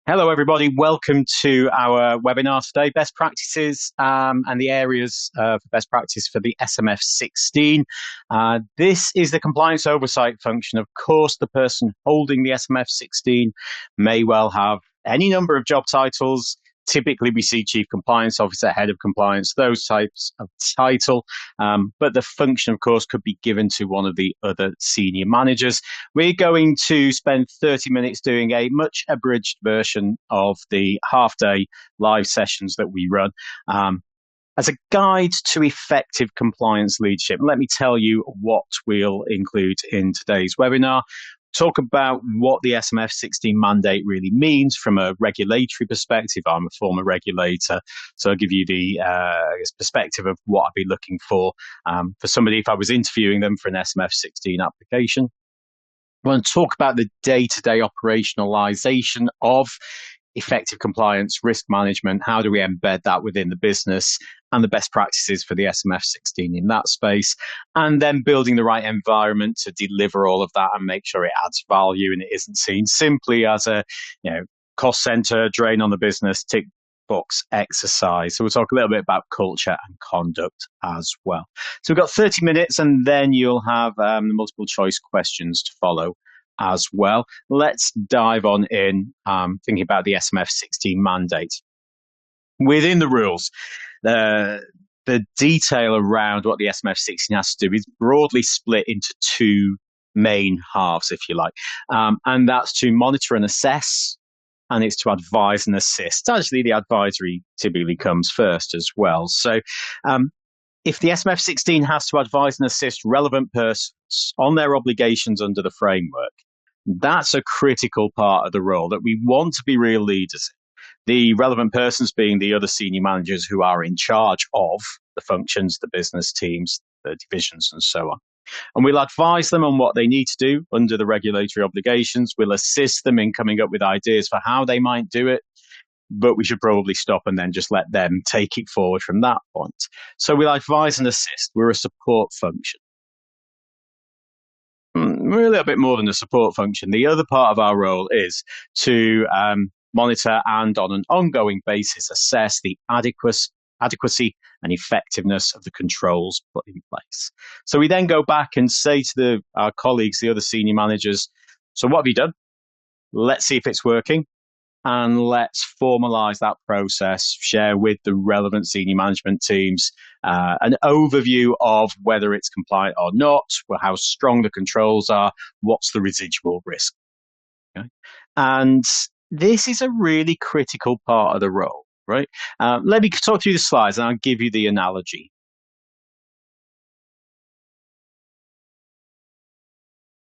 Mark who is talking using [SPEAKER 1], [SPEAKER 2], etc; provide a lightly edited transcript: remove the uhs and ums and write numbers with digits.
[SPEAKER 1] Hello, everybody. Welcome to our webinar today, best practices and the areas of best practice for the SMF16. This is the compliance oversight function. Of course, the person holding the SMF16 may well have any number of job titles. Typically, we see Chief Compliance Officer, Head of Compliance, those types of title. But the function, of course, could be given to one of the other senior managers. We're going to spend 30 minutes doing a much abridged version of the half-day live sessions that we run. As a guide to effective compliance leadership, let me tell you what we'll include in today's webinar. Talk about what the SMF16 mandate really means from a regulatory perspective. I'm a former regulator, so I'll give you the perspective of what I'd be looking for somebody if I was interviewing them for an SMF16 application. I want to talk about the day-to-day operationalization of effective compliance, risk management. How do we embed that within the business and the best practices for the SMF16 in that space, and then building the right environment to deliver all of that and make sure it adds value and it isn't seen simply as a cost center, drain on the business, tick box exercise. So we'll talk a little bit about culture and conduct as well. So we've got 30 minutes and then you'll have the multiple choice questions to follow as well. Let's dive on in thinking about the SMF16 mandate. Within the rules, the detail around what the SMF16 has to do is broadly split into two main halves, if you like. And that's to monitor and assess, and it's to advise and assist. Actually, the advisory typically comes first as well. So if the SMF16 has to advise and assist relevant persons on their obligations under the framework, that's a critical part of the role that we want to be real leaders in. The relevant persons being the other senior managers who are in charge of the functions, the business teams, the divisions, and so on. And we'll advise them on what they need to do under the regulatory obligations. We'll assist them in coming up with ideas for how they might do it. But we should probably stop and then just let them take it forward from that point. So we'll advise and assist. We're a support function. We're a little bit more than a support function. The other part of our role is to monitor and on an ongoing basis assess the adequacy and effectiveness of the controls put in place. So we then go back and say to our colleagues, the other senior managers, so what have you done? Let's see if it's working. And let's formalize that process, share with the relevant senior management teams an overview of whether it's compliant or not, how strong the controls are, what's the residual risk. Okay? And this is a really critical part of the role, right? Let me talk through the slides and I'll give you the analogy